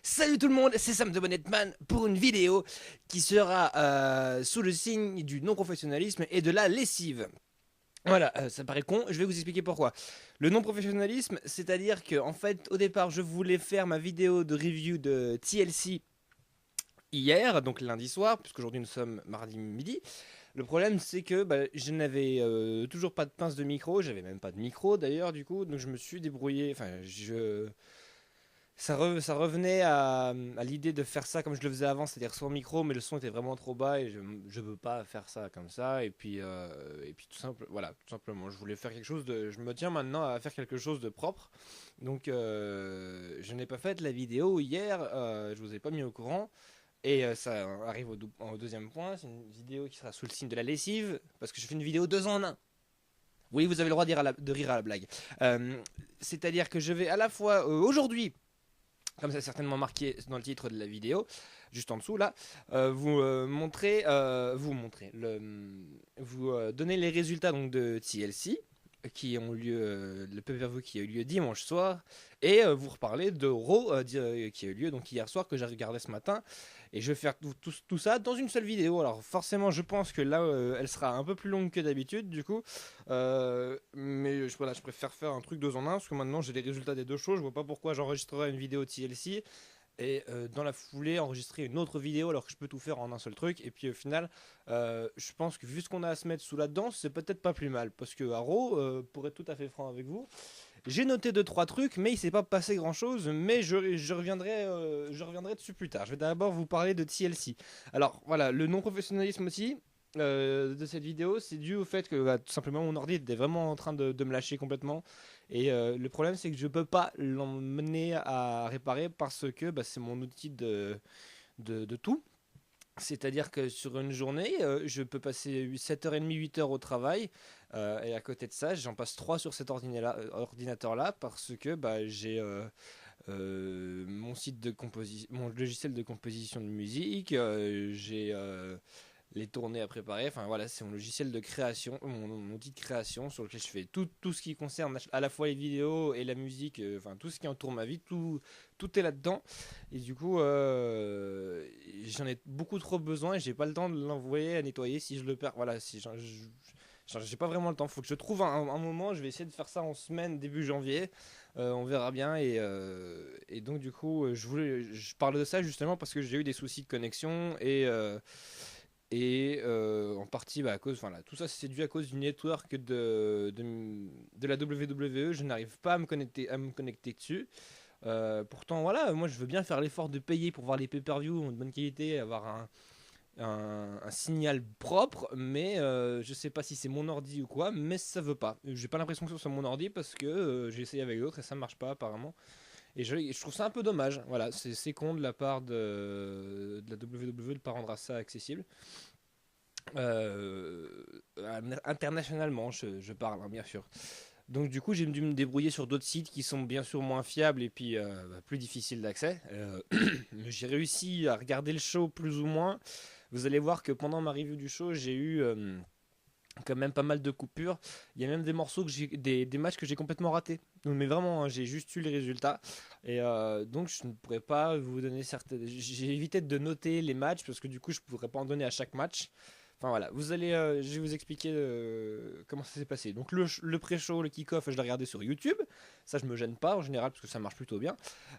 Salut tout le monde, c'est Sam de Bonnetman pour une vidéo qui sera sous le signe du non-professionnalisme et de la lessive. Voilà, ça paraît con, je vais vous expliquer pourquoi. Le non-professionnalisme, c'est-à-dire que en fait, au départ, je voulais faire ma vidéo de review de TLC hier, donc lundi soir, puisqu'aujourd'hui nous sommes mardi midi. Le problème, c'est que je n'avais toujours pas de pince de micro, j'avais même pas de micro d'ailleurs, du coup, donc je me suis débrouillé, ça revenait à l'idée de faire ça comme je le faisais avant, c'est-à-dire sans micro, mais le son était vraiment trop bas et je ne veux pas faire ça comme ça. Et puis tout simplement, je voulais faire quelque chose de. Je me tiens maintenant à faire quelque chose de propre. Donc je n'ai pas fait la vidéo hier, je vous ai pas mis au courant. Et ça arrive au deuxième point, c'est une vidéo qui sera sous le signe de la lessive, parce que je fais une vidéo deux en un. Oui, vous avez le droit de rire à la blague. Euh, C'est-à-dire que je vais à la fois aujourd'hui comme c'est certainement marqué dans le titre de la vidéo, juste en dessous là, vous donnez les résultats donc de TLC qui ont lieu, le pay-per-view qui a eu lieu dimanche soir, et vous reparlez de Raw qui a eu lieu donc hier soir que j'ai regardé ce matin, et je vais faire tout ça dans une seule vidéo. Alors forcément, je pense que là, elle sera un peu plus longue que d'habitude du coup, mais voilà, je préfère faire un truc deux en un parce que maintenant j'ai les résultats des deux choses. Je vois pas pourquoi j'enregistrerais une vidéo TLC et dans la foulée enregistrer une autre vidéo alors que je peux tout faire en un seul truc. Et puis au final, je pense que vu ce qu'on a à se mettre sous la dent, c'est peut-être pas plus mal, parce que à Raw, pour être tout à fait franc avec vous, j'ai noté deux trois trucs, mais il s'est pas passé grand chose. Mais je reviendrai dessus plus tard. Je vais d'abord vous parler de TLC. Alors voilà, le non professionnalisme aussi de cette vidéo, c'est dû au fait que tout simplement mon ordi était vraiment en train de me lâcher complètement. Et le problème, c'est que je peux pas l'emmener à réparer parce que c'est mon outil de tout. C'est-à-dire que sur une journée, je peux passer 7h30, 8h au travail. Et à côté de ça, j'en passe 3 sur cet ordinateur-là parce que j'ai mon logiciel de composition de musique, j'ai les tournées à préparer. Enfin voilà, c'est mon logiciel de création, mon outil de création sur lequel je fais tout ce qui concerne à la fois les vidéos et la musique, enfin tout ce qui entoure ma vie, tout est là-dedans. Et du coup, j'en ai beaucoup trop besoin et j'ai pas le temps de l'envoyer à nettoyer si je le perds. Voilà, si j'ai pas vraiment le temps. Faut que je trouve un moment. Je vais essayer de faire ça en semaine, début janvier. On verra bien. Et donc, du coup, je parle de ça justement parce que j'ai eu des soucis de connexion et en partie à cause, enfin là, tout ça c'est dû à cause du network de la WWE. Je n'arrive pas à me connecter dessus. Pourtant, voilà, moi je veux bien faire l'effort de payer pour voir les pay-per-view de bonne qualité, avoir un signal propre, mais je sais pas si c'est mon ordi ou quoi, mais ça veut pas. J'ai pas l'impression que ce soit mon ordi parce que j'ai essayé avec d'autres et ça marche pas apparemment. Et je trouve ça un peu dommage. Voilà, c'est con de la part de la WWE de pas rendre ça accessible. Euh, Internationalement, je parle, hein, bien sûr. Donc du coup, j'ai dû me débrouiller sur d'autres sites qui sont bien sûr moins fiables et puis plus difficiles d'accès. J'ai réussi à regarder le show plus ou moins. Vous allez voir que pendant ma review du show, j'ai eu quand même pas mal de coupures. Il y a même des morceaux des matchs que j'ai complètement ratés. Donc, mais vraiment, hein, j'ai juste eu les résultats. Et donc je ne pourrais pas vous donner certaines. J'ai évité de noter les matchs parce que du coup, je ne pourrais pas en donner à chaque match. Enfin voilà, je vais vous expliquer comment ça s'est passé. Donc le pré-show, le kick-off, je l'ai regardé sur YouTube. Ça, je me gêne pas en général parce que ça marche plutôt bien.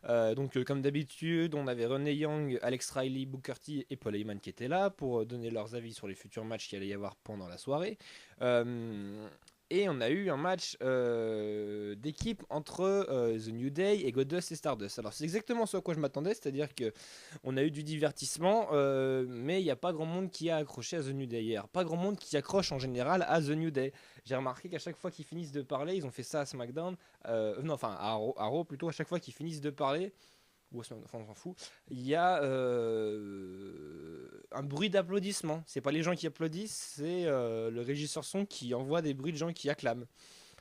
Donc comme d'habitude, on avait René Young, Alex Riley, Booker T et Paul Heyman qui étaient là pour donner leurs avis sur les futurs matchs qu'il allait y avoir pendant la soirée. Euh, et on a eu un match d'équipe entre The New Day et Goldust et Stardust. Alors c'est exactement ce à quoi je m'attendais, c'est-à-dire que on a eu du divertissement, mais il n'y a pas grand monde qui a accroché à The New Day hier. Pas grand monde qui accroche en général à The New Day. J'ai remarqué qu'à chaque fois qu'ils finissent de parler, ils ont fait ça à SmackDown, non, enfin à Raw plutôt, à chaque fois qu'ils finissent de parler, ou à SmackDown, enfin, on s'en fout, il y a un bruit d'applaudissement. C'est pas les gens qui applaudissent, c'est le régisseur son qui envoie des bruits de gens qui acclament.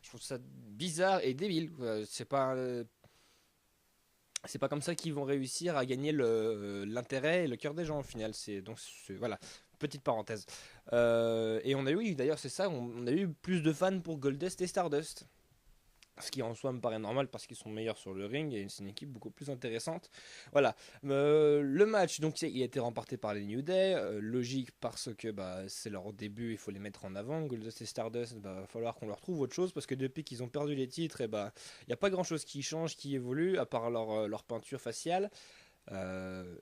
Je trouve ça bizarre et débile. C'est pas comme ça qu'ils vont réussir à gagner l'intérêt et le cœur des gens au final. Voilà, petite parenthèse. Et on a eu, oui, d'ailleurs, c'est ça, on a eu plus de fans pour Goldust et Stardust. Ce qui en soi me paraît normal parce qu'ils sont meilleurs sur le ring et c'est une équipe beaucoup plus intéressante. Voilà. Le match, donc, il a été remporté par les New Day. Logique parce que c'est leur début, il faut les mettre en avant. Goldust et Stardust, il va falloir qu'on leur trouve autre chose parce que depuis qu'ils ont perdu les titres, il n'y a pas grand chose qui change, qui évolue, à part leur peinture faciale. Euh,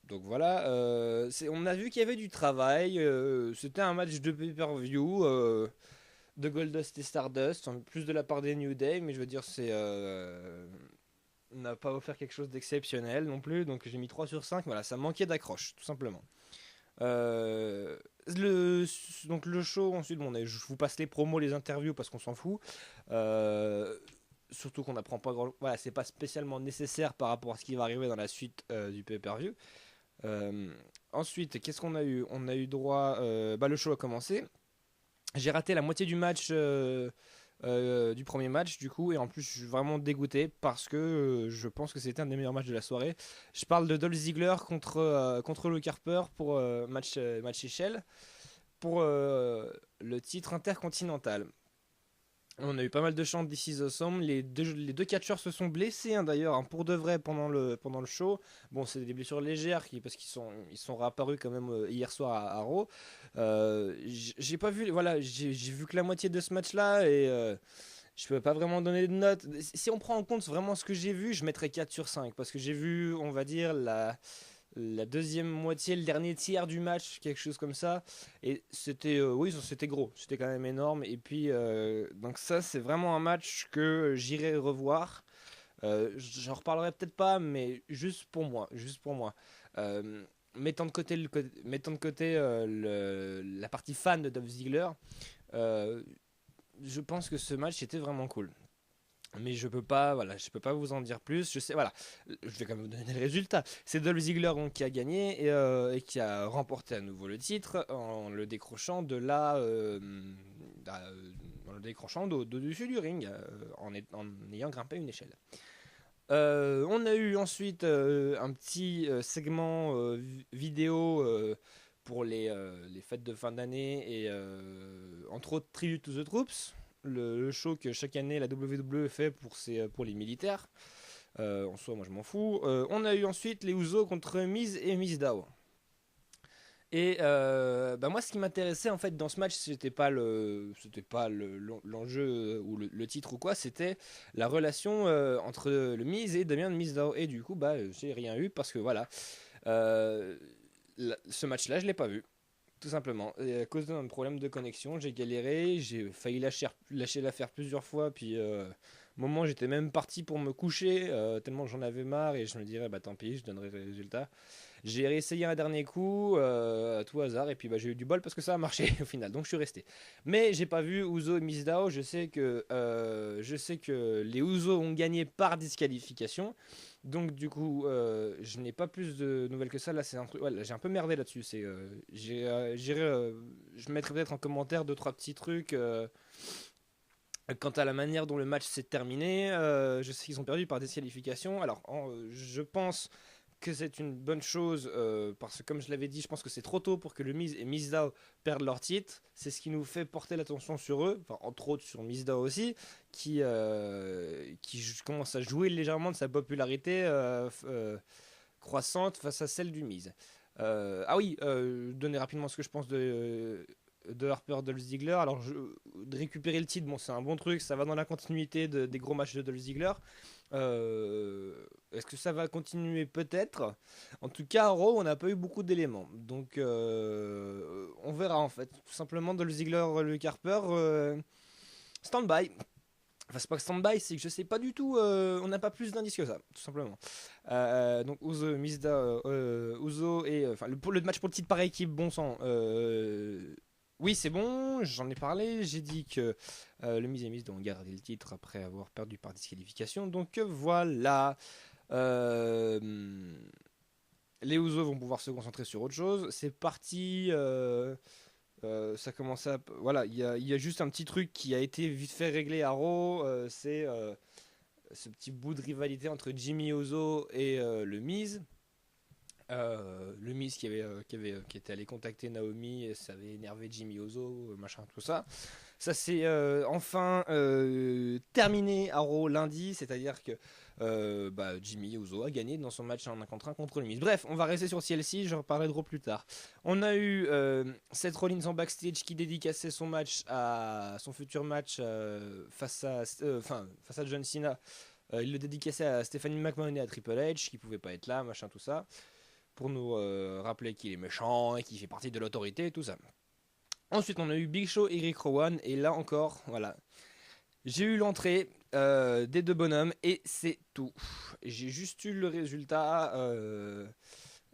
donc voilà, on a vu qu'il y avait du travail. C'était un match de pay-per-view. De Goldust et Stardust, en plus de la part des New Day, mais je veux dire, on n'a pas offert quelque chose d'exceptionnel non plus, donc j'ai mis 3 sur 5, voilà, ça manquait d'accroche, tout simplement. Euh, le, donc le show, ensuite, je vous passe les promos, les interviews, parce qu'on s'en fout. Euh, Surtout qu'on n'apprend pas grand... Voilà, c'est pas spécialement nécessaire par rapport à ce qui va arriver dans la suite du pay-per-view. Euh, Ensuite, qu'est-ce qu'on a eu? On a eu droit... le show a commencé. J'ai raté la moitié du match du premier match du coup et en plus je suis vraiment dégoûté parce que je pense que c'était un des meilleurs matchs de la soirée. Je parle de Dolph Ziggler contre Luke Harper pour match échelle pour le titre intercontinental. On a eu pas mal de chants d'ici Awesome. Les deux catcheurs se sont blessés d'ailleurs pour de vrai pendant le show. Bon, c'est des blessures légères parce qu'ils sont réapparus quand même hier soir à Raw. J'ai pas vu, voilà, j'ai vu que la moitié de ce match-là et je peux pas vraiment donner de notes. Si on prend en compte vraiment ce que j'ai vu, je mettrais 4 sur 5 parce que j'ai vu, on va dire, la deuxième moitié, le dernier tiers du match, quelque chose comme ça. Et c'était, oui, c'était gros, c'était quand même énorme. Et puis, donc ça, c'est vraiment un match que j'irai revoir. J'en reparlerai peut-être pas, mais juste pour moi, juste pour moi. Mettant de côté, la partie fan de Dolph Ziggler, euh, je pense que ce match était vraiment cool. Mais je peux pas vous en dire plus. Je sais, voilà, je vais quand même vous donner le résultat. C'est Dolph Ziggler qui a gagné et qui a remporté à nouveau le titre en le décrochant en le décrochant d'au-dessus du ring, en ayant grimpé une échelle. On a eu ensuite un petit segment vidéo pour les fêtes de fin d'année et entre autres Tribute to the Troops, le show que chaque année la WWE fait pour les militaires. En soi, moi je m'en fous. On a eu ensuite les Usos contre Miz et Mizdow. Et moi, ce qui m'intéressait en fait dans ce match, l'enjeu ou le titre ou quoi, c'était la relation entre le Miz et Damien Mizdow. Et du coup, j'ai rien eu parce que voilà, euh, ce match-là, je l'ai pas vu. Tout simplement. Et à cause d'un problème de connexion, j'ai galéré, j'ai failli lâcher l'affaire plusieurs fois, puis au moment j'étais même parti pour me coucher, tellement j'en avais marre et je me dirais, tant pis, je donnerai le résultat. J'ai réessayé un dernier coup, à tout hasard, et puis j'ai eu du bol parce que ça a marché au final, donc je suis resté. Mais j'ai pas vu Uzo et Mizdow, je sais que les Uzo ont gagné par disqualification. Donc du coup, je n'ai pas plus de nouvelles que ça. Là, c'est un truc. Ouais, là, j'ai un peu merdé là-dessus. Je mettrai peut-être en commentaire deux trois petits trucs. Quant à la manière dont le match s'est terminé, je sais qu'ils ont perdu par disqualification. Alors, je pense que c'est une bonne chose parce que, comme je l'avais dit, je pense que c'est trop tôt pour que le Miz et Mizdow perdent leur titre. C'est ce qui nous fait porter l'attention sur eux, enfin, entre autres sur Mizdow aussi, qui commence à jouer légèrement de sa popularité croissante face à celle du Miz. Ah oui, donner rapidement ce que je pense de Harper Dolph Ziggler. Alors, de récupérer le titre, bon, c'est un bon truc, ça va dans la continuité des gros matchs de Dolph Ziggler. Est-ce que ça va continuer? Peut-être. En tout cas, à Raw, on n'a pas eu beaucoup d'éléments. Donc, on verra en fait. Tout simplement, Dolph Ziggler, Luke Harper, stand-by. Enfin, c'est pas stand-by, c'est que je sais pas du tout. On n'a pas plus d'indices que ça, tout simplement. Donc, Uzo, Mizda, Uzo et. Enfin, le match pour le titre par équipe, bon sang. Oui, c'est bon, j'en ai parlé. J'ai dit que le Miz et Miz ont gardé le titre après avoir perdu par disqualification. Donc voilà. Euh, les Usos vont pouvoir se concentrer sur autre chose. C'est parti. Ça commence à. Voilà, il y a juste un petit truc qui a été vite fait régler à Raw. C'est ce petit bout de rivalité entre Jimmy Uso et le Miz. Le Miz qui était allé contacter Naomi, et ça avait énervé Jimmy Uso, machin, tout ça. Ça s'est enfin terminé à Raw lundi, c'est-à-dire que Jimmy Uso a gagné dans son match en 1 contre 1 contre le Miz. Bref, on va rester sur TLC, je reparlerai de Raw plus tard. On a eu Seth Rollins en backstage qui dédicaçait son match à son futur match face à John Cena. Il le dédicaçait à Stephanie McMahon et à Triple H qui pouvaient pas être là, machin tout ça, pour nous rappeler qu'il est méchant et qu'il fait partie de l'autorité et tout ça. Ensuite, on a eu Big Show et Eric Rowan, et là encore, voilà. J'ai eu l'entrée des deux bonhommes, et c'est tout. J'ai juste eu le résultat.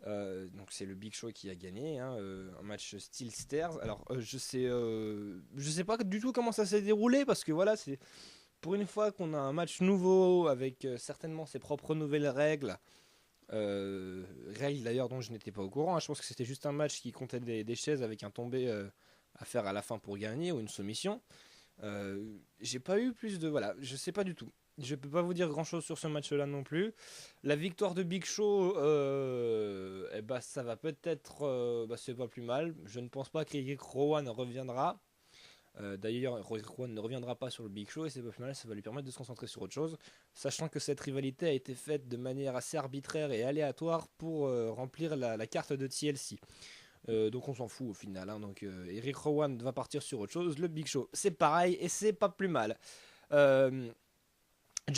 Donc, c'est le Big Show qui a gagné, hein, un match Steel Stairs. Alors, je sais pas du tout comment ça s'est déroulé, parce que voilà, c'est pour une fois qu'on a un match nouveau, avec certainement ses propres nouvelles règles. Règles d'ailleurs dont je n'étais pas au courant, hein. Je pense que c'était juste un match qui comptait des chaises avec un tombé à faire à la fin pour gagner ou une soumission. J'ai pas eu plus de... Voilà, je sais pas du tout. Je peux pas vous dire grand chose sur ce match-là non plus. La victoire de Big Show, ça va peut-être... c'est pas plus mal. Je ne pense pas qu'Eric Rowan reviendra. D'ailleurs, Eric Rowan ne reviendra pas sur le Big Show et c'est pas plus mal, ça va lui permettre de se concentrer sur autre chose. Sachant que cette rivalité a été faite de manière assez arbitraire et aléatoire pour remplir la carte de TLC. Donc on s'en fout au final, hein. Donc Eric Rowan va partir sur autre chose. Le Big Show, c'est pareil et c'est pas plus mal. John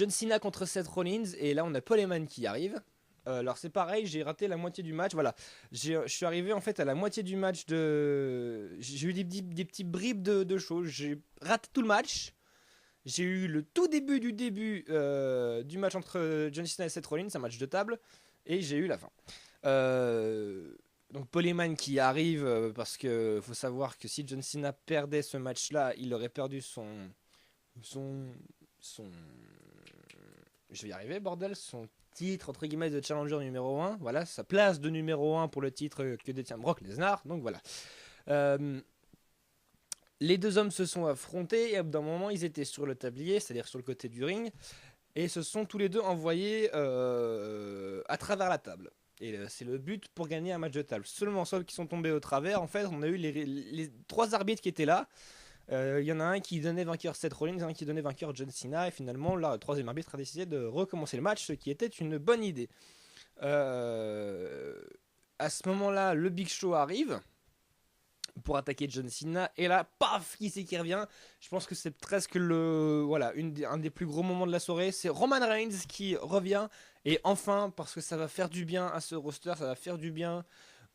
Cena contre Seth Rollins, et là on a Paul Heyman qui arrive. Alors c'est pareil, j'ai raté la moitié du match. Voilà, je suis arrivé en fait à la moitié du match de. J'ai eu des petits bribes de choses. J'ai raté tout le match. J'ai eu le tout début du match entre John Cena et Seth Rollins, un match de table, et j'ai eu la fin. Donc Paul Heyman qui arrive parce que faut savoir que si John Cena perdait ce match-là, il aurait perdu son je vais y arriver bordel, son titre entre guillemets de challenger numéro 1, voilà, sa place de numéro 1 pour le titre que détient Brock Lesnar. Donc voilà. Les deux hommes se sont affrontés et à d'un moment ils étaient sur le tablier, c'est-à-dire sur le côté du ring, et se sont tous les deux envoyés à travers la table. Et c'est le but pour gagner un match de table. Seulement ceux qui sont tombés au travers, en fait, on a eu les trois arbitres qui étaient là. Il y en a un qui donnait vainqueur Seth Rollins, un qui donnait vainqueur John Cena, et finalement, là, le troisième arbitre a décidé de recommencer le match, ce qui était une bonne idée. À ce moment-là, le Big Show arrive pour attaquer John Cena, et là, paf, qui c'est qui revient? Je pense que c'est presque un des plus gros moments de la soirée. C'est Roman Reigns qui revient, et enfin, parce que ça va faire du bien à ce roster, ça va faire du bien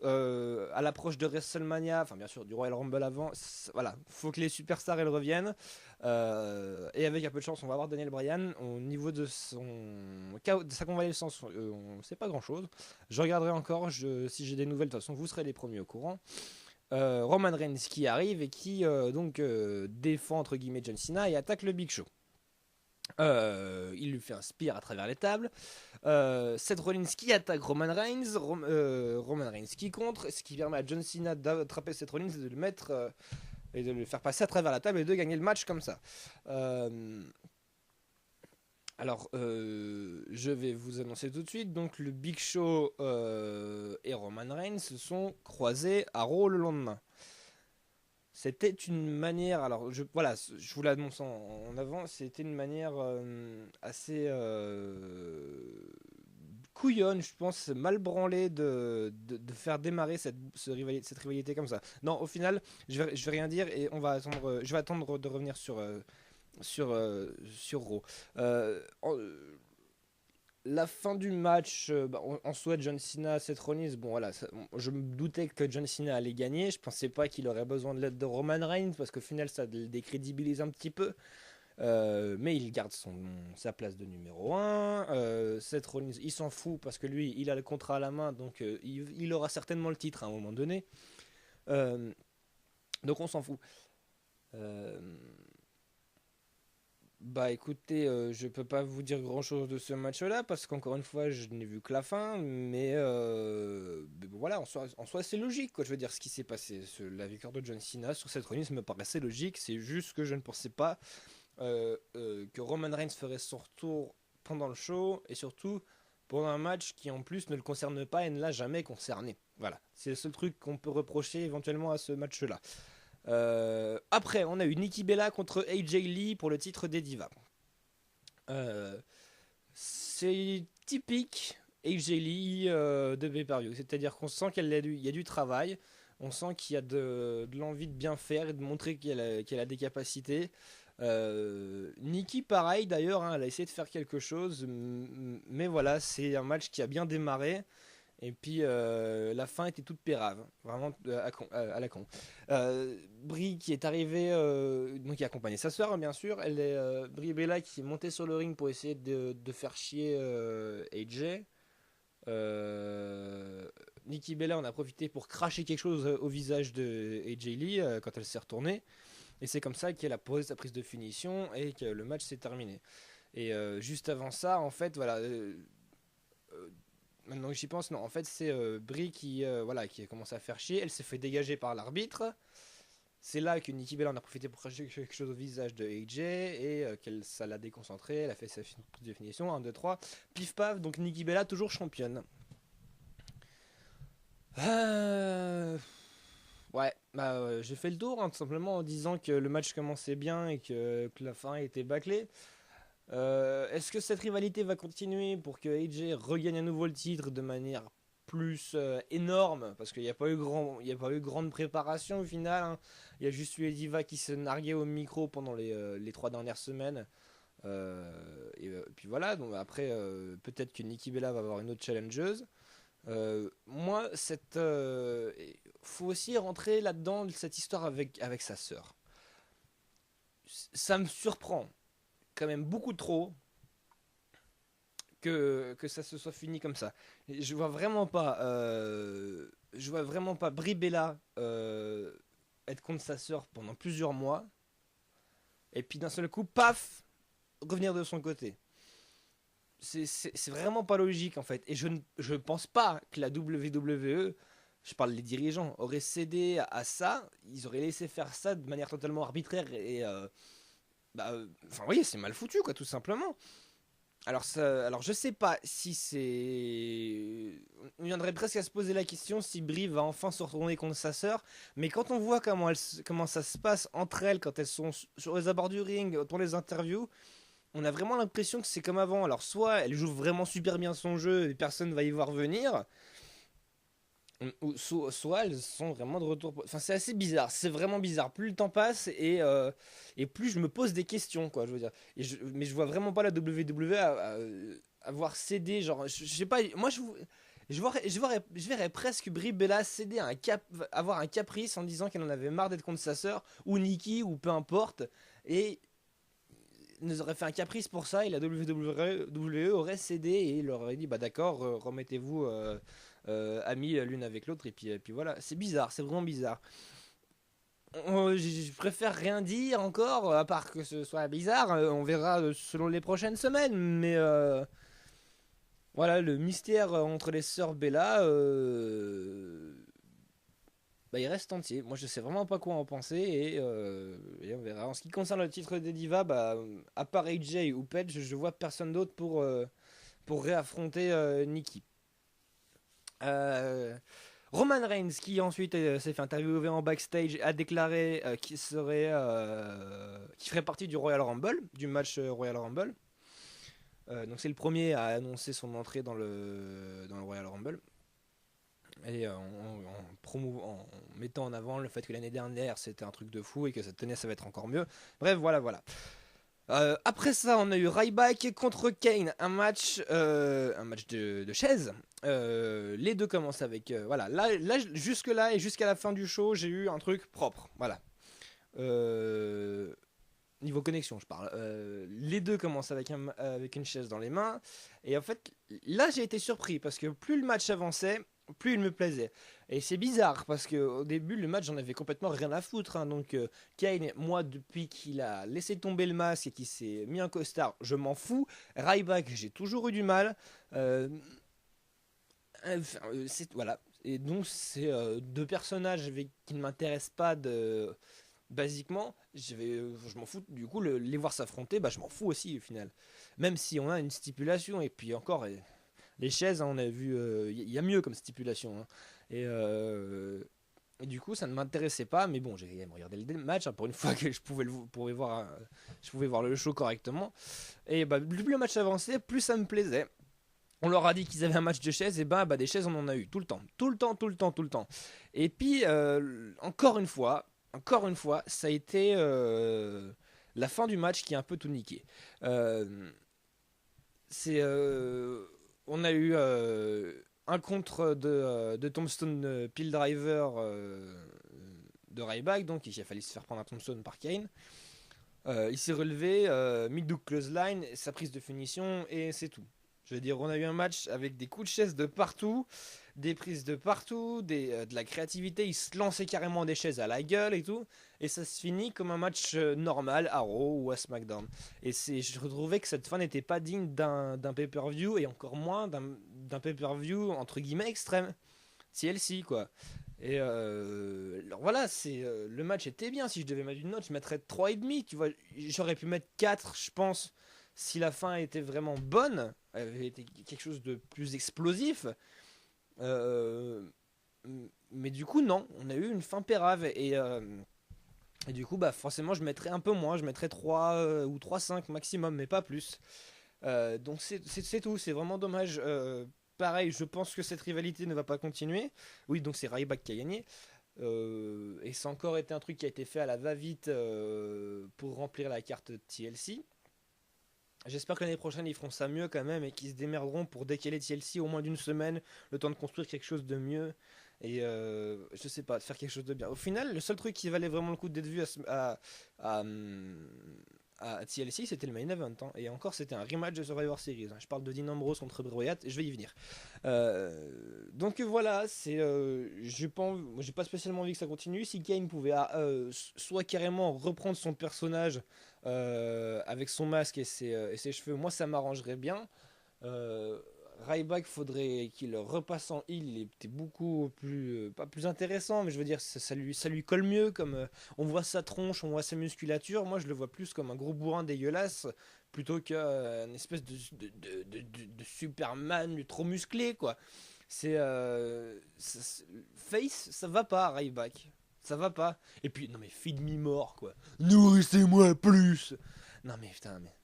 à l'approche de WrestleMania, enfin bien sûr du Royal Rumble avant. Voilà, faut que les superstars elles reviennent, et avec un peu de chance on va avoir Daniel Bryan. Au niveau de sa convalescence, on sait pas grand chose. Je regarderai encore, si j'ai des nouvelles, de toute façon vous serez les premiers au courant. Roman Reigns qui arrive et qui défend entre guillemets John Cena et attaque le Big Show. Il lui fait un spear à travers les tables. Seth Rollins qui attaque Roman Reigns. Roman Reigns qui contre, ce qui permet à John Cena d'attraper Seth Rollins et de le mettre et de le faire passer à travers la table et de gagner le match comme ça. Alors, je vais vous annoncer tout de suite. Donc, le Big Show et Roman Reigns se sont croisés à Raw le lendemain. C'était une manière, alors je vous l'annonce en avant, c'était une manière assez couillonne, je pense, mal branlée de faire démarrer cette rivalité comme ça. Non, au final, je vais rien dire et je vais attendre de revenir sur Raw. La fin du match, on souhaite John Cena, Seth Rollins. Bon, voilà, je me doutais que John Cena allait gagner. Je pensais pas qu'il aurait besoin de l'aide de Roman Reigns parce qu'au final, ça le décrédibilise un petit peu. Mais il garde sa place de numéro 1. Seth Rollins, il s'en fout parce que lui, il a le contrat à la main, donc il aura certainement le titre à un moment donné. Donc on s'en fout. Bah écoutez, je peux pas vous dire grand chose de ce match-là parce qu'encore une fois, je n'ai vu que la fin, mais bon, voilà, en soi c'est logique, quoi. Je veux dire, ce qui s'est passé, la victoire de John Cena sur cette Rollins me paraissait logique. C'est juste que je ne pensais pas que Roman Reigns ferait son retour pendant le show et surtout pendant un match qui en plus ne le concerne pas et ne l'a jamais concerné. Voilà, c'est le seul truc qu'on peut reprocher éventuellement à ce match-là. Après, on a eu Nikki Bella contre AJ Lee pour le titre des Divas. C'est typique AJ Lee de pay-per-view, c'est-à-dire qu'on sent qu'il y a du travail, on sent qu'il y a de l'envie de bien faire et de montrer qu'elle a des capacités. Nikki pareil d'ailleurs, hein, elle a essayé de faire quelque chose, mais voilà, c'est un match qui a bien démarré. Et puis la fin était toute pérave, vraiment à la con. Brie qui est arrivée, donc qui a accompagné sa soeur bien sûr. Brie Bella qui est montée sur le ring pour essayer de faire chier AJ. Nikki Bella en a profité pour cracher quelque chose au visage de AJ Lee quand elle s'est retournée. Et c'est comme ça qu'elle a posé sa prise de finition et que le match s'est terminé. Et juste avant ça, en fait, voilà. Maintenant que j'y pense, non, en fait c'est Brie voilà, qui a commencé à faire chier, elle s'est fait dégager par l'arbitre. C'est là que Nikki Bella en a profité pour cracher quelque chose au visage de AJ et ça l'a déconcentré, elle a fait sa définition, 1, 2, 3, pif paf, donc Nikki Bella toujours championne. Ouais, j'ai fait le tour, hein, tout simplement en disant que le match commençait bien et que la fin était bâclée. Est-ce que cette rivalité va continuer pour que AJ regagne à nouveau le titre de manière plus énorme? Parce qu'il n'y a pas eu grande préparation au final, hein. Il y a juste eu les divas qui se narguaient au micro pendant les 3 dernières semaines. Et puis voilà, donc après, peut-être que Nikki Bella va avoir une autre challengeuse. Moi, faut aussi rentrer là-dedans cette histoire avec sa sœur. Ça me surprend quand même beaucoup trop que ça se soit fini comme ça. Je vois vraiment pas Brie Bella être contre sa sœur pendant plusieurs mois et puis d'un seul coup, paf, revenir de son côté. C'est vraiment pas logique en fait. Et je pense pas que la WWE, je parle des dirigeants, auraient cédé à ça. Ils auraient laissé faire ça de manière totalement arbitraire et enfin, oui, c'est mal foutu, quoi, tout simplement. Alors je sais pas si c'est. On viendrait presque à se poser la question si Brie va enfin se retourner contre sa sœur. Mais quand on voit comment ça se passe entre elles, quand elles sont sur les abords du ring, pour les interviews, on a vraiment l'impression que c'est comme avant. Alors soit elle joue vraiment super bien son jeu et personne va y voir venir, soit elles sont vraiment de retour. Enfin, c'est assez bizarre, c'est vraiment bizarre. Plus le temps passe et plus je me pose des questions, quoi, je veux dire. Mais je vois vraiment pas la WWE avoir cédé, genre, je sais pas, moi je verrais presque Brie Bella céder avoir un caprice en disant qu'elle en avait marre d'être contre sa sœur, ou Nikki, ou peu importe, et nous aurait fait un caprice pour ça, et la WWE aurait cédé et leur aurait dit bah d'accord, remettez-vous amis l'une avec l'autre, et puis voilà. C'est bizarre, c'est vraiment bizarre. Je préfère rien dire encore, à part que ce soit bizarre. On verra selon les prochaines semaines, mais voilà, le mystère entre les sœurs Bella, il reste entier. Moi, je sais vraiment pas quoi en penser et on verra. En ce qui concerne le titre des divas, à part AJ ou Page, je vois personne d'autre pour réaffronter Nikki. Roman Reigns, qui ensuite s'est fait interviewer en backstage, a déclaré qu'il ferait partie du Royal Rumble, du match Royal Rumble. Donc c'est le premier à annoncer son entrée dans le Royal Rumble. Et en mettant en avant le fait que l'année dernière c'était un truc de fou et que cette année ça va être encore mieux. Bref, voilà. Après ça, on a eu Ryback contre Kane, un match de chaises. Les deux commencent avec voilà. Là, jusque là et jusqu'à la fin du show, j'ai eu un truc propre. Voilà. Niveau connexion, je parle. Les deux commencent avec une chaise dans les mains. Et en fait, là, j'ai été surpris parce que plus le match avançait, plus il me plaisait. Et c'est bizarre parce qu'au début, le match, j'en avais complètement rien à foutre, hein. Donc, Kane, moi, depuis qu'il a laissé tomber le masque et qu'il s'est mis un costard, je m'en fous. Ryback, j'ai toujours eu du mal. Voilà. Et donc, c'est deux personnages qui ne m'intéressent pas basiquement. Je m'en fous. Du coup, les voir s'affronter, je m'en fous aussi au final. Même si on a une stipulation. Et puis encore. Les chaises, hein, on a vu, il y a mieux comme stipulation, hein. Et Et du coup, ça ne m'intéressait pas, mais bon, j'ai quand même regardé le match, hein, pour une fois que je pouvais voir le show correctement. Et bah, plus le match avançait, plus ça me plaisait. On leur a dit qu'ils avaient un match de chaises, et bah des chaises on en a eu tout le temps, tout le temps, tout le temps, tout le temps. Et puis encore une fois, ça a été la fin du match qui a un peu tout niqué. Euh, c'est On a eu un contre de Tombstone Pile Driver de Ryback, donc il a fallu se faire prendre un Tombstone par Kane. Il s'est relevé, mid-hook close line, sa prise de finition et c'est tout. Je veux dire, on a eu un match avec des coups de chaise de partout, des prises de partout, de la créativité. Il se lançait carrément des chaises à la gueule et tout. Et ça se finit comme un match normal à Raw ou à SmackDown. Et je retrouvais que cette fin n'était pas digne d'un pay-per-view et encore moins d'un pay-per-view entre guillemets extrême. TLC quoi. Et alors voilà, le match était bien. Si je devais mettre une note, je mettrais 3,5. Tu vois, j'aurais pu mettre 4, je pense, si la fin était vraiment bonne, avait été quelque chose de plus explosif. Euh, mais du coup, non, on a eu une fin pérave. Et du coup, bah, forcément, je mettrais un peu moins. Je mettrais 3 ou 3,5 maximum, mais pas plus. Donc c'est tout, c'est vraiment dommage. Pareil, je pense que cette rivalité ne va pas continuer. Oui, donc c'est Ryback qui a gagné. Et ça a encore été un truc qui a été fait à la va-vite pour remplir la carte TLC. J'espère que l'année prochaine ils feront ça mieux quand même et qu'ils se démerderont pour décaler TLC au moins d'une semaine, le temps de construire quelque chose de mieux et je sais pas, de faire quelque chose de bien. Au final, le seul truc qui valait vraiment le coup d'être vu à, à TLC, c'était le main event. Hein. Et encore, c'était un rematch de Survivor Series. Hein. Je parle de Dean Ambrose contre Bray Wyatt et je vais y venir. Donc voilà, j'ai pas spécialement envie que ça continue. Si Kane pouvait soit carrément reprendre son personnage avec son masque et ses cheveux, moi ça m'arrangerait bien. Euh, Ryback, faudrait qu'il repasse en heel, il était beaucoup plus, pas plus intéressant, mais je veux dire, ça lui colle mieux, comme on voit sa tronche, on voit sa musculature, moi je le vois plus comme un gros bourrin dégueulasse, plutôt qu'une espèce de Superman trop musclé, quoi. Face, ça va pas, Ryback. Ça va pas. Et puis, non mais feed me more, quoi. Nourrissez-moi plus. Non mais putain, mais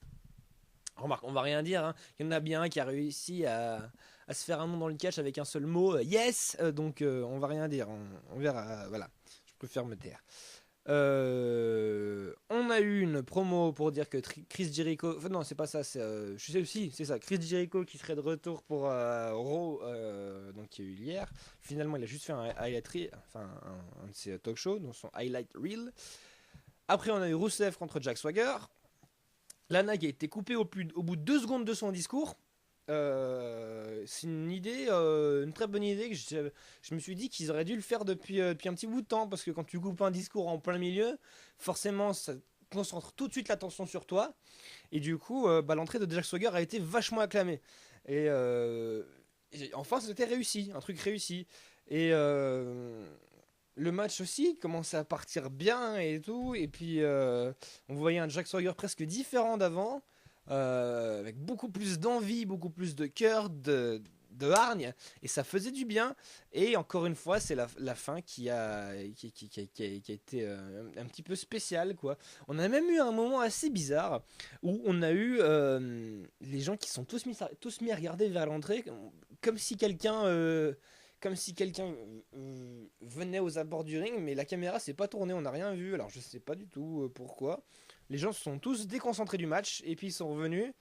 remarque, on va rien dire. Hein. Il y en a bien un qui a réussi à se faire un nom dans le catch avec un seul mot, yes. Donc on va rien dire. On verra. Voilà, je préfère me taire. On a eu une promo pour dire que Chris Jericho. Enfin, non, c'est pas ça. Je sais aussi, c'est ça. Chris Jericho qui serait de retour pour Raw, donc qui a eu hier. Finalement, il a juste fait un highlight reel, enfin un de ses talk shows, dans son highlight reel. Après, on a eu Rusev contre Jack Swagger. Lana qui a été coupée au bout de 2 secondes de son discours. C'est une idée, une très bonne idée que je me suis dit qu'ils auraient dû le faire depuis un petit bout de temps parce que quand tu coupes un discours en plein milieu, forcément ça concentre tout de suite l'attention sur toi et du coup bah, l'entrée de Jack Swagger a été vachement acclamée et enfin c'était réussi, un truc réussi et le match aussi commençait à partir bien et tout. Et puis, on voyait un Jack Swagger presque différent d'avant, avec beaucoup plus d'envie, beaucoup plus de cœur, de hargne. Et ça faisait du bien. Et encore une fois, c'est la fin qui a été un petit peu spéciale, quoi. On a même eu un moment assez bizarre où on a eu les gens qui sont tous mis à regarder vers l'entrée, comme si quelqu'un. Comme si quelqu'un venait aux abords du ring, mais la caméra s'est pas tournée, on n'a rien vu, alors je sais pas du tout pourquoi. Les gens se sont tous déconcentrés du match, et puis ils sont revenus.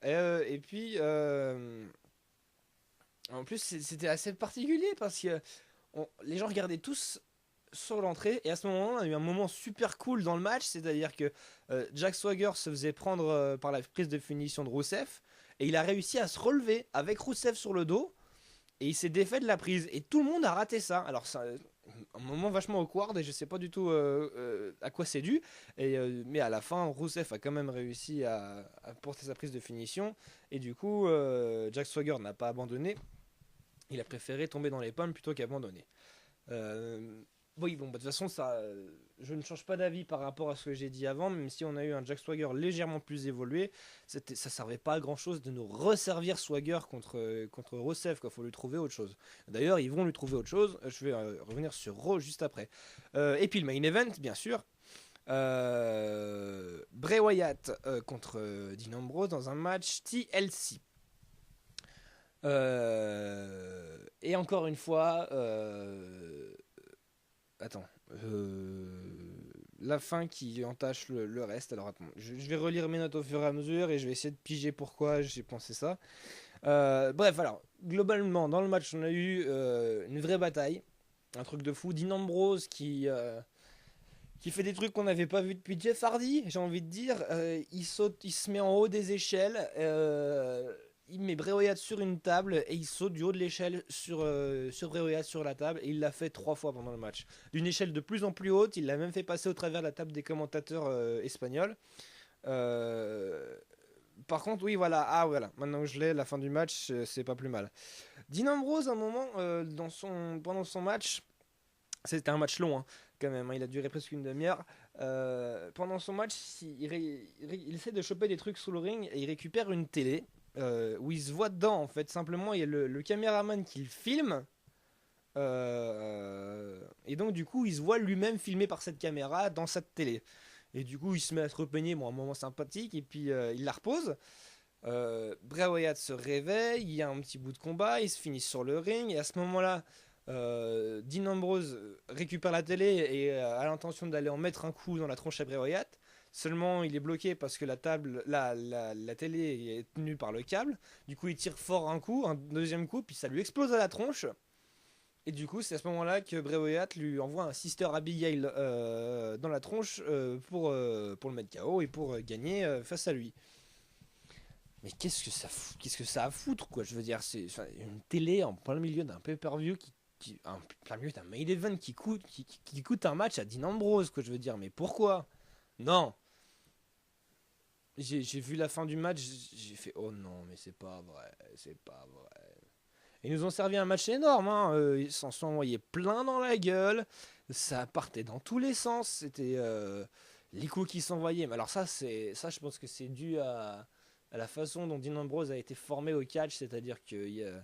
Et puis, en plus, c'était assez particulier, parce que les gens regardaient tous sur l'entrée, et à ce moment-là, on a eu un moment super cool dans le match, c'est-à-dire que Jack Swagger se faisait prendre par la prise de finition de Rusev, et il a réussi à se relever avec Rusev sur le dos, et il s'est défait de la prise. Et tout le monde a raté ça. Alors, c'est un moment vachement awkward et je sais pas du tout à quoi c'est dû. Mais à la fin, Rousseff a quand même réussi à porter sa prise de finition. Et du coup, Jack Swagger n'a pas abandonné. Il a préféré tomber dans les pommes plutôt qu'abandonner. Euh, Oui, bon, bah, de toute façon, je ne change pas d'avis par rapport à ce que j'ai dit avant, même si on a eu un Jack Swagger légèrement plus évolué, ça servait pas à grand chose de nous resservir Swagger contre Rusev, quoi. Faut lui trouver autre chose. D'ailleurs, ils vont lui trouver autre chose. Je vais revenir sur Raw juste après. Et puis le main event, bien sûr. Bray Wyatt contre Dean Ambrose dans un match TLC. Et encore une fois, attends. La fin qui entache le reste. Alors attends, je vais relire mes notes au fur et à mesure et je vais essayer de piger pourquoi j'ai pensé ça. Bref, alors, globalement, dans le match, on a eu une vraie bataille. Un truc de fou. Dean Ambrose qui fait des trucs qu'on n'avait pas vu depuis Jeff Hardy, j'ai envie de dire. Il saute, il se met en haut des échelles. Il met Bray Wyatt sur une table et il saute du haut de l'échelle sur Bray Wyatt sur la table et il l'a fait 3 fois pendant le match. D'une échelle de plus en plus haute, il l'a même fait passer au travers de la table des commentateurs espagnols. Euh, Par contre, oui, voilà, voilà, maintenant que je l'ai, la fin du match, c'est pas plus mal. Dean Ambrose, à un moment, pendant son match, c'était un match long, hein, quand même, hein, il a duré presque une demi-heure. Pendant son match, il essaie de choper des trucs sous le ring et il récupère une télé où il se voit dedans, en fait. Simplement, il y a le caméraman qui le filme. Et donc, du coup, il se voit lui-même filmé par cette caméra dans cette télé. Et du coup, il se met à se repeigner, bon, un moment sympathique, et puis il la repose. Bray Wyatt se réveille, il y a un petit bout de combat, ils se finissent sur le ring, et à ce moment-là, Dean Ambrose récupère la télé et a l'intention d'aller en mettre un coup dans la tronche à Bray Wyatt. Seulement, il est bloqué parce que la télé est tenue par le câble. Du coup, il tire fort un coup, un deuxième coup, puis ça lui explose à la tronche. Et du coup, c'est à ce moment-là que Bray Wyatt lui envoie un Sister Abigail dans la tronche pour le mettre KO et pour gagner face à lui. Mais qu'est-ce que ça a à foutre, quoi? Je veux dire, c'est une télé en plein milieu d'un pay-per-view en plein milieu d'un main event qui coûte un match à Dean Ambrose, quoi. Je veux dire, mais pourquoi? Non. J'ai vu la fin du match, j'ai fait oh non, mais c'est pas vrai, c'est pas vrai. Ils nous ont servi un match énorme, hein. Ils s'en sont envoyés plein dans la gueule, ça partait dans tous les sens, c'était les coups qui s'envoyaient. Mais alors ça, je pense que c'est dû à la façon dont Dean Ambrose a été formé au catch, c'est-à-dire que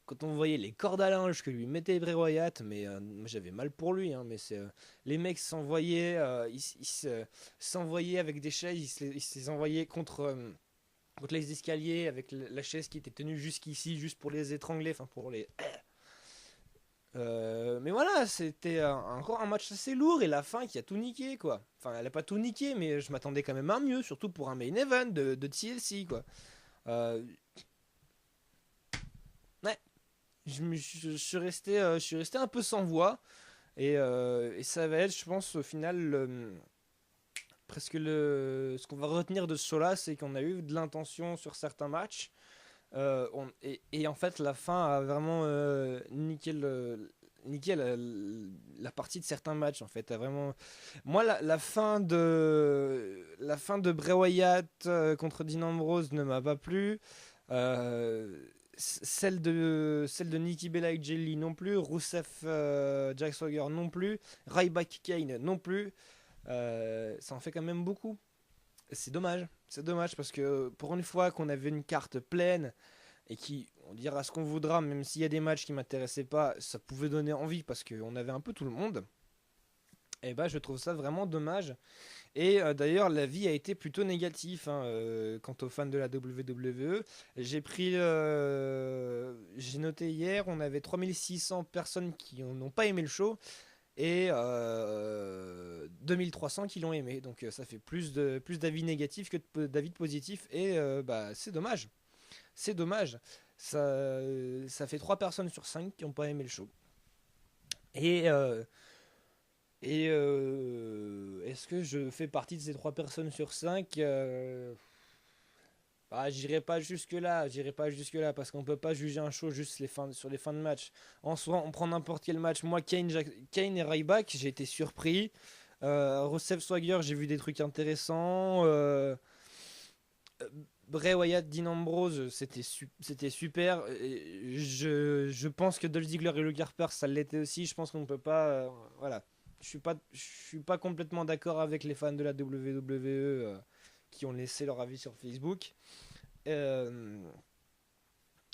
quand on voyait les cordes à linge que lui mettait Bray Wyatt, mais moi j'avais mal pour lui, hein, mais les mecs s'envoyaient, s'envoyaient avec des chaises, ils se les envoyaient contre les escaliers avec la chaise qui était tenue jusqu'ici, juste pour les étrangler, enfin pour les. Mais voilà, c'était encore un match assez lourd et la fin qui a tout niqué, quoi. Enfin, elle a pas tout niqué, mais je m'attendais quand même à mieux, surtout pour un main event de TLC, quoi. Euh, ouais, je suis resté un peu sans voix et ça va être, je pense, au final, presque ce qu'on va retenir de ce show-là, c'est qu'on a eu de l'intention sur certains matchs. Et en fait, la fin a vraiment niqué la partie de certains matchs. En fait, a vraiment. Moi, la fin de Bray Wyatt contre Dean Ambrose ne m'a pas plu. Celle de Nikki Bella et Jelly non plus. Rusev Jack Swagger non plus. Ryback Kane non plus. Ça en fait quand même beaucoup. C'est dommage. C'est dommage parce que pour une fois qu'on avait une carte pleine et qui, on dira ce qu'on voudra, même s'il y a des matchs qui m'intéressaient pas, ça pouvait donner envie parce qu'on avait un peu tout le monde. Et bah je trouve ça vraiment dommage. Et d'ailleurs l'avis a été plutôt négatif, hein, quant aux fans de la WWE. J'ai noté hier, on avait 3600 personnes qui n'ont pas aimé le show et 2300 qui l'ont aimé. Donc ça fait plus d'avis négatifs que d'avis positifs et bah c'est dommage. C'est dommage. Ça fait 3 personnes sur 5 qui n'ont pas aimé le show. Et, est-ce que je fais partie de ces 3 personnes sur 5? Bah, j'irai pas jusque là, j'irai pas jusque là parce qu'on peut pas juger un show juste sur les fins de match. En soi, on prend n'importe quel match. Moi, Kane et Ryback, j'ai été surpris. Rusev Swagger, j'ai vu des trucs intéressants. Bray Wyatt, Dean Ambrose, c'était super. Je pense que Dolph Ziggler et Luke Harper, ça l'était aussi. Je pense qu'on ne peut pas. Voilà. je suis pas complètement d'accord avec les fans de la WWE qui ont laissé leur avis sur Facebook. Euh,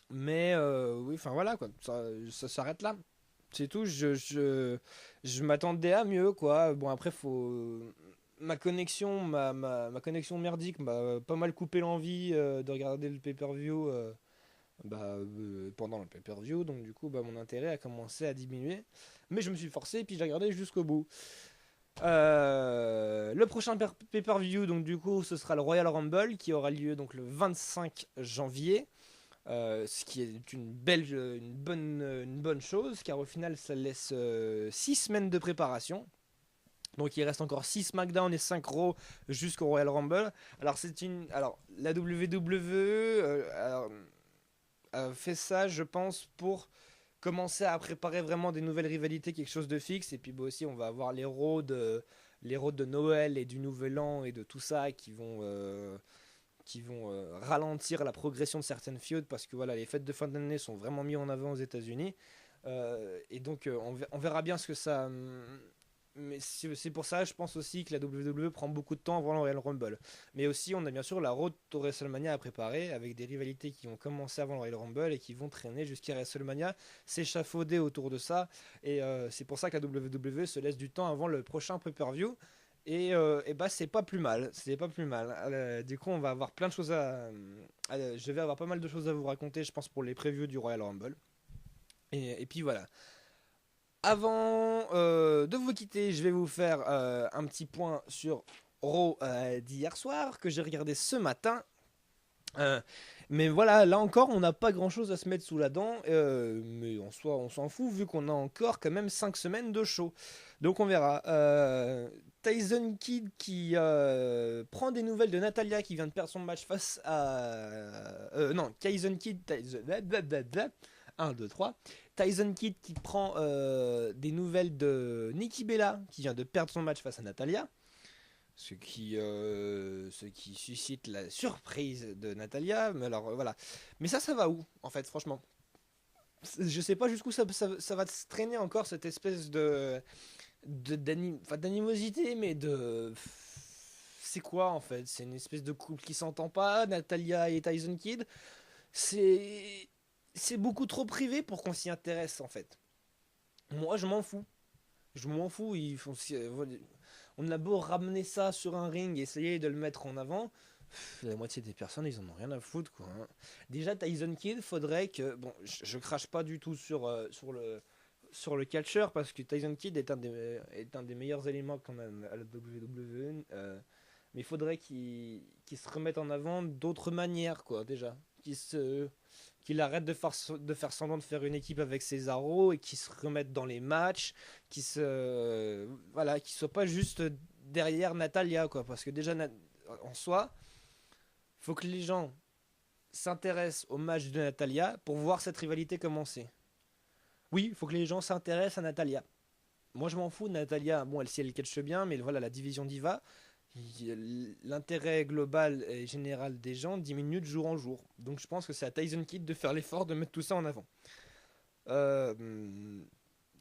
mais oui, enfin voilà quoi, ça s'arrête là. C'est tout. Je m'attendais à mieux quoi. Bon après faut ma connexion merdique m'a pas mal coupé l'envie de regarder le pay-per-view pendant le pay-per-view. Donc du coup, mon intérêt a commencé à diminuer. Mais je me suis forcé et puis j'ai regardé jusqu'au bout. Le prochain pay-per-view, donc du coup, ce sera le Royal Rumble qui aura lieu donc le 25 janvier. Ce qui est une bonne chose, car au final, ça laisse 6 semaines de préparation. Donc il reste encore 6 SmackDown et 5 Raw jusqu'au Royal Rumble. Alors la WWE a fait ça, je pense, pour commencer à préparer vraiment des nouvelles rivalités, quelque chose de fixe. Et puis aussi, on va avoir les roads de Noël et du Nouvel An et de tout ça qui vont ralentir la progression de certaines feuds parce que voilà, les fêtes de fin d'année sont vraiment mis en avant aux États-Unis. Et donc, on verra bien ce que ça. Mais c'est pour ça, je pense aussi que la WWE prend beaucoup de temps avant le Royal Rumble. Mais aussi, on a bien sûr la road to WrestleMania à préparer avec des rivalités qui ont commencé avant le Royal Rumble et qui vont traîner jusqu'à WrestleMania, s'échafauder autour de ça. Et c'est pour ça que la WWE se laisse du temps avant le prochain pay-per-view. Et bah c'est pas plus mal, c'est pas plus mal. Du coup, on va avoir plein de choses je vais avoir pas mal de choses à vous raconter, je pense, pour les previews du Royal Rumble. Et puis voilà. Avant de vous quitter, je vais vous faire un petit point sur Raw d'hier soir que j'ai regardé ce matin. Euh, mais voilà, là encore, on n'a pas grand chose à se mettre sous la dent. Mais en soi, on s'en fout vu qu'on a encore quand même 5 semaines de show. Donc on verra. Tyson Kidd qui prend des nouvelles de Natalia qui vient de perdre son match face à. Non, Tyson Kidd. 1, 2, 3. Tyson Kidd qui prend des nouvelles de Nikki Bella qui vient de perdre son match face à Natalia. Ce qui suscite la surprise de Natalia. Mais alors voilà. Mais ça va où en fait, franchement? Je sais pas jusqu'où ça va se traîner encore cette espèce d'animosité, mais c'est quoi en fait? C'est une espèce de couple qui s'entend pas, Natalia et Tyson Kidd. C'est c'est beaucoup trop privé pour qu'on s'y intéresse en fait. Moi, je m'en fous. Je m'en fous. On a beau ramener ça sur un ring, essayer de le mettre en avant. La moitié des personnes, ils en ont rien à foutre, quoi. Hein. Déjà, Tyson Kidd, faudrait que. Bon, je crache pas du tout sur le catcheur parce que Tyson Kidd est un des meilleurs éléments qu'on a à la WWE. Mais il faudrait qu'il se remette en avant d'autres manières, quoi, déjà. Qu'il arrête de faire semblant de faire une équipe avec Cesaro et qu'il se remette dans les matchs, voilà, qu'il soit pas juste derrière Natalia, quoi. Parce que déjà, en soi, faut que les gens s'intéressent au match de Natalia pour voir cette rivalité commencer. Oui, il faut que les gens s'intéressent à Natalia. Moi, je m'en fous de Natalia. Bon, si elle catche bien, mais voilà, la division Diva, l'intérêt global et général des gens diminue de jour en jour. Donc, je pense que c'est à Tyson Kidd de faire l'effort de mettre tout ça en avant. Euh,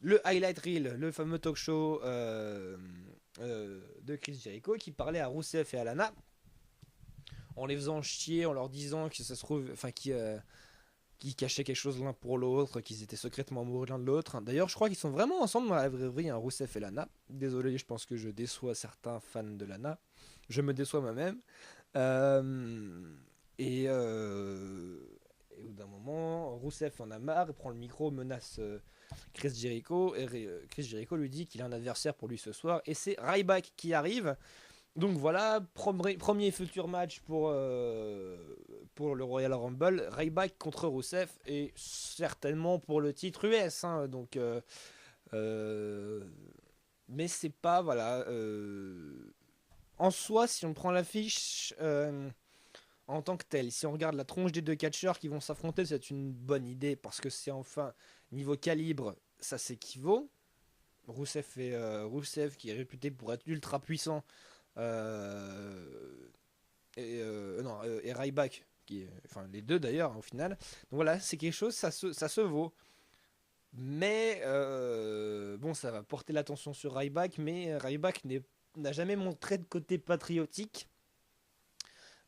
le highlight reel, le fameux talk show de Chris Jericho qui parlait à Rusev et à Lana en les faisant chier, en leur disant que ça se trouve, enfin, qui cachaient quelque chose l'un pour l'autre, qu'ils étaient secrètement amoureux l'un de l'autre. D'ailleurs, je crois qu'ils sont vraiment ensemble dans la vraie vie, hein, Rousseff et Lana. Désolé, je pense que je déçois certains fans de Lana. Je me déçois moi-même. Euh, et au bout d'un moment, Rousseff en a marre, il prend le micro, menace Chris Jericho. Et Chris Jericho lui dit qu'il a un adversaire pour lui ce soir. Et c'est Ryback qui arrive. Donc voilà, premier futur match pour le Royal Rumble, Ryback contre Rusev et certainement pour le titre US. Hein, donc, mais c'est pas, voilà. En soi, si on prend l'affiche en tant que telle, si on regarde la tronche des deux catcheurs qui vont s'affronter, c'est une bonne idée parce que c'est enfin, niveau calibre, ça s'équivaut. Rusev qui est réputé pour être ultra puissant. Euh, et Ryback, enfin les deux d'ailleurs au final. Donc voilà, c'est quelque chose, ça se vaut. Mais bon, ça va porter l'attention sur Ryback, mais Ryback n'a jamais montré de côté patriotique.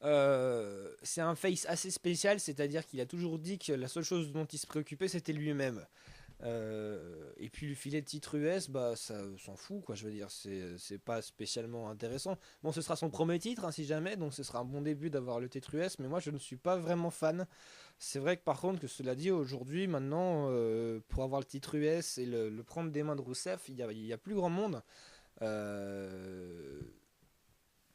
C'est un face assez spécial, c'est-à-dire qu'il a toujours dit que la seule chose dont il se préoccupait, c'était lui-même. Et puis le filet de titre US, bah ça s'en fout, quoi. Je veux dire, c'est pas spécialement intéressant. Bon, ce sera son premier titre, hein, si jamais, donc ce sera un bon début d'avoir le titre US, mais moi je ne suis pas vraiment fan. C'est vrai que par contre, que cela dit, aujourd'hui, maintenant, pour avoir le titre US et le prendre des mains de Rousseff, il y a plus grand monde. Euh,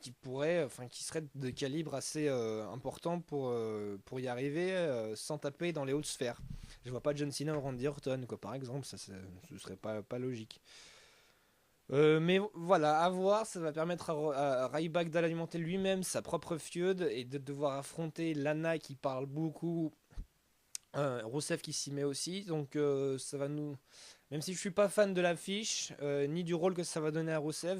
qui pourrait, enfin, qui serait de calibre assez important pour y arriver sans taper dans les hautes sphères. Je vois pas John Cena ou Randy Orton, quoi, par exemple, ce serait pas logique. Mais voilà, à voir, ça va permettre à Ryback d'alimenter lui-même sa propre feud et de devoir affronter Lana qui parle beaucoup, Rusev qui s'y met aussi, donc ça va nous... Même si je suis pas fan de l'affiche, ni du rôle que ça va donner à Rusev,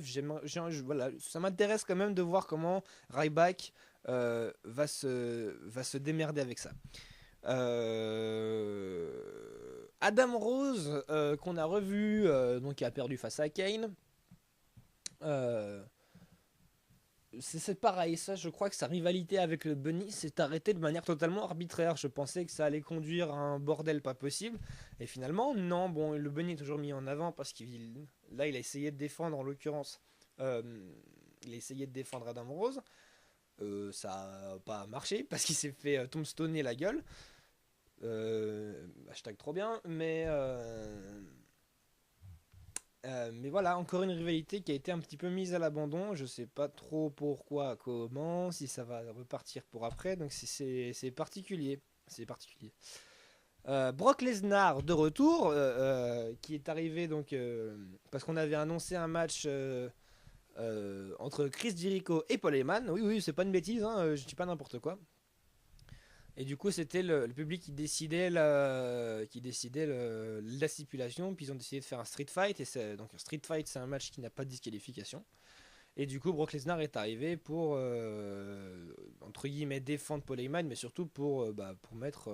voilà, ça m'intéresse quand même de voir comment Ryback va se démerder avec ça. Adam Rose, qu'on a revu, donc qui a perdu face à Kane. Euh, c'est pareil, ça, je crois que sa rivalité avec le Bunny s'est arrêtée de manière totalement arbitraire. Je pensais que ça allait conduire à un bordel pas possible. Et finalement, non, bon, le Bunny est toujours mis en avant parce qu'il là, il a essayé de défendre, en l'occurrence, euh, il a essayé de défendre Adam Rose. Ça n'a pas marché parce qu'il s'est fait tombstoner la gueule. Hashtag trop bien, mais voilà, encore une rivalité qui a été un petit peu mise à l'abandon. Je sais pas trop pourquoi, comment, si ça va repartir pour après. Donc c'est particulier. C'est particulier. Brock Lesnar de retour, qui est arrivé donc parce qu'on avait annoncé un match entre Chris Jericho et Paul Heyman. Oui, oui, c'est pas une bêtise, hein, je dis pas n'importe quoi. Et du coup, c'était le public qui décidait la stipulation. Puis ils ont décidé de faire un street fight. Donc un street fight, c'est un match qui n'a pas de disqualification. Et du coup, Brock Lesnar est arrivé pour, entre guillemets, défendre Paul Heyman, mais surtout pour mettre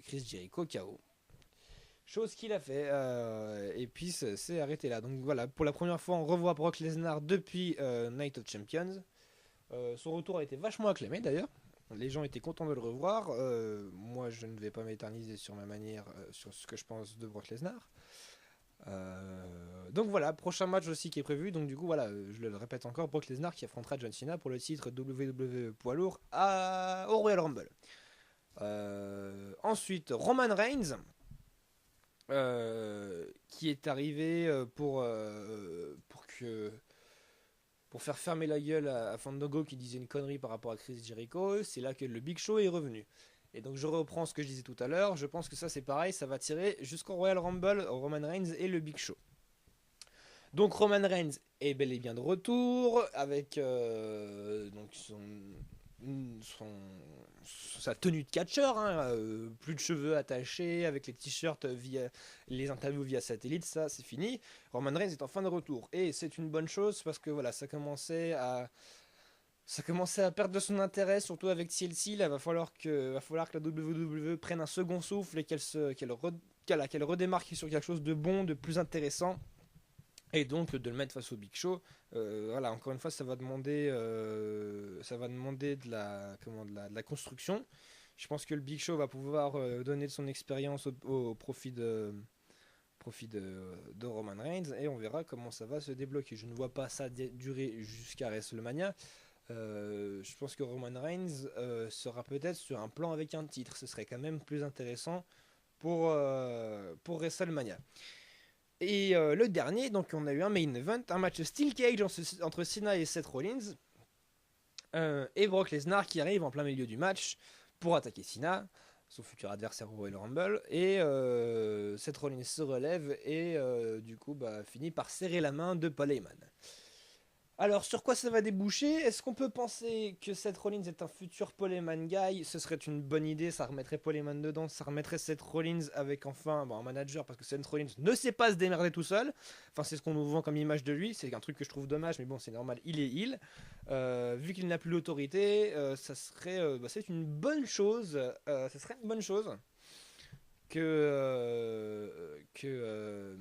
Chris Jericho KO. Chose qu'il a fait. Et puis, c'est arrêté là. Donc voilà, pour la première fois, on revoit Brock Lesnar depuis Night of Champions. Son retour a été vachement acclamé d'ailleurs. Les gens étaient contents de le revoir. Moi, je ne vais pas m'éterniser sur ma manière, sur ce que je pense de Brock Lesnar. Donc voilà, prochain match aussi qui est prévu. Donc du coup, voilà, je le répète encore, Brock Lesnar qui affrontera John Cena pour le titre WWE poids lourd au Royal Rumble. Ensuite, Roman Reigns, qui est arrivé pour faire fermer la gueule à Fandango qui disait une connerie par rapport à Chris Jericho. C'est là que le Big Show est revenu. Et donc je reprends ce que je disais tout à l'heure. Je pense que ça c'est pareil, ça va tirer jusqu'au Royal Rumble, Roman Reigns et le Big Show. Donc Roman Reigns est bel et bien de retour avec donc sa tenue de catcheur, hein, plus de cheveux attachés, avec les t-shirts via les interviews via satellite, ça c'est fini. Roman Reigns est en fin de retour et c'est une bonne chose parce que voilà, ça commençait à perdre de son intérêt, surtout avec TLC. Là, va falloir que la WWE prenne un second souffle et qu'elle redémarque sur quelque chose de bon, de plus intéressant. Et donc de le mettre face au Big Show, voilà, encore une fois, ça va demander de la construction. Je pense que le Big Show va pouvoir donner de son expérience au profit de Roman Reigns et on verra comment ça va se débloquer. Je ne vois pas ça durer jusqu'à WrestleMania. Je pense que Roman Reigns sera peut-être sur un plan avec un titre. Ce serait quand même plus intéressant pour WrestleMania. Et le dernier, donc on a eu un main event, un match Steel Cage entre Cena et Seth Rollins. Et Brock Lesnar qui arrive en plein milieu du match pour attaquer Cena, son futur adversaire au Royal Rumble. Et Seth Rollins se relève et du coup finit par serrer la main de Paul Heyman. Alors, sur quoi ça va déboucher? Est-ce qu'on peut penser que Seth Rollins est un futur Paul Heyman guy? Ce serait une bonne idée, ça remettrait Paul Heyman dedans, ça remettrait Seth Rollins avec enfin un manager, parce que Seth Rollins ne sait pas se démerder tout seul. Enfin, c'est ce qu'on nous vend comme image de lui, c'est un truc que je trouve dommage, mais bon, c'est normal, il est il. Vu qu'il n'a plus l'autorité, c'est une bonne chose. Ça serait une bonne chose. que, que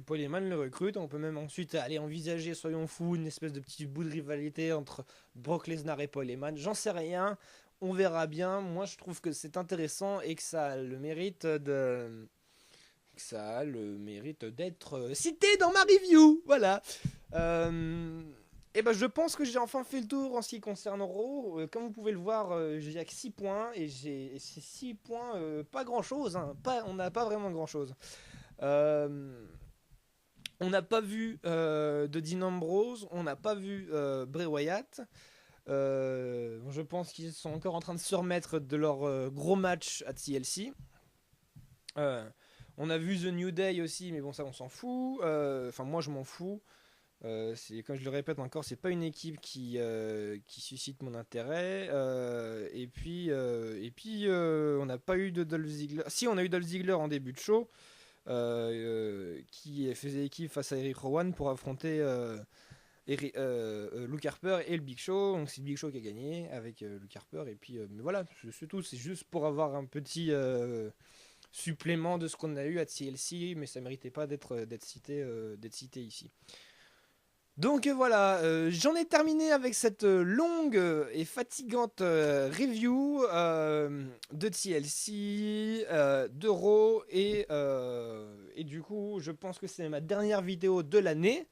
Paul Heyman le recrute. On peut même ensuite aller envisager, soyons fous, une espèce de petit bout de rivalité entre Brock Lesnar et Paul Heyman. J'en sais rien, on verra bien. Moi, je trouve que c'est intéressant et que ça a le mérite d'être cité dans ma review. Voilà. Et ben, je pense que j'ai enfin fait le tour en ce qui concerne Raw. Comme vous pouvez le voir, j'ai que 6 points et ces 6 points, pas grand chose. Hein. On n'a pas vraiment grand chose. Euh, on n'a pas vu de Dean Ambrose, on n'a pas vu Bray Wyatt. Je pense qu'ils sont encore en train de se remettre de leur gros match à TLC. On a vu The New Day aussi, mais bon, ça on s'en fout. Enfin, moi je m'en fous. Comme je le répète encore, c'est pas une équipe qui suscite mon intérêt. On n'a pas eu de Dolph Ziggler. Si, on a eu Dolph Ziggler en début de show, qui faisait équipe face à Eric Rowan pour affronter Luke Harper et le Big Show. Donc c'est le Big Show qui a gagné avec Luke Harper. Et puis, mais voilà, c'est tout. C'est juste pour avoir un petit supplément de ce qu'on a eu à TLC, mais ça méritait pas d'être cité ici. Donc voilà, j'en ai terminé avec cette longue et fatigante review de TLC, d'Euro et du coup je pense que c'est ma dernière vidéo de l'année,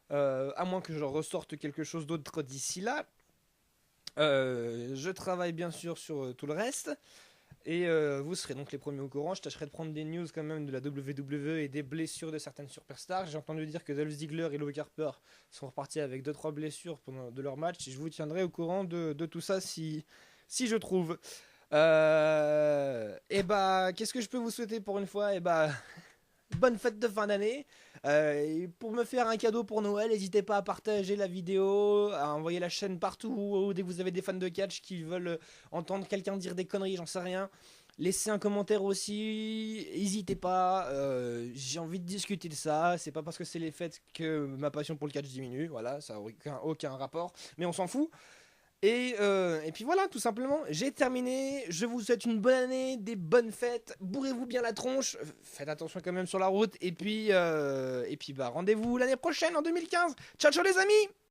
à moins que j'en ressorte quelque chose d'autre d'ici là. Je travaille bien sûr sur tout le reste. Et vous serez donc les premiers au courant. Je tâcherai de prendre des news quand même de la WWE et des blessures de certaines superstars. J'ai entendu dire que Dolph Ziggler et Luke Harper sont repartis avec 2-3 blessures pendant de leur match. Et je vous tiendrai au courant de tout ça si je trouve. Et bah, qu'est-ce que je peux vous souhaiter pour une fois? Et bah, bonne fête de fin d'année. Et pour me faire un cadeau pour Noël, n'hésitez pas à partager la vidéo, à envoyer la chaîne partout, ou dès que vous avez des fans de catch qui veulent entendre quelqu'un dire des conneries, j'en sais rien. Laissez un commentaire aussi, n'hésitez pas, j'ai envie de discuter de ça, c'est pas parce que c'est les fêtes que ma passion pour le catch diminue, voilà, ça n'a aucun rapport, mais on s'en fout. Et puis voilà, tout simplement, j'ai terminé. Je vous souhaite une bonne année, des bonnes fêtes. Bourrez-vous bien la tronche. Faites attention quand même sur la route. Et puis bah, rendez-vous l'année prochaine en 2015. Ciao, ciao les amis!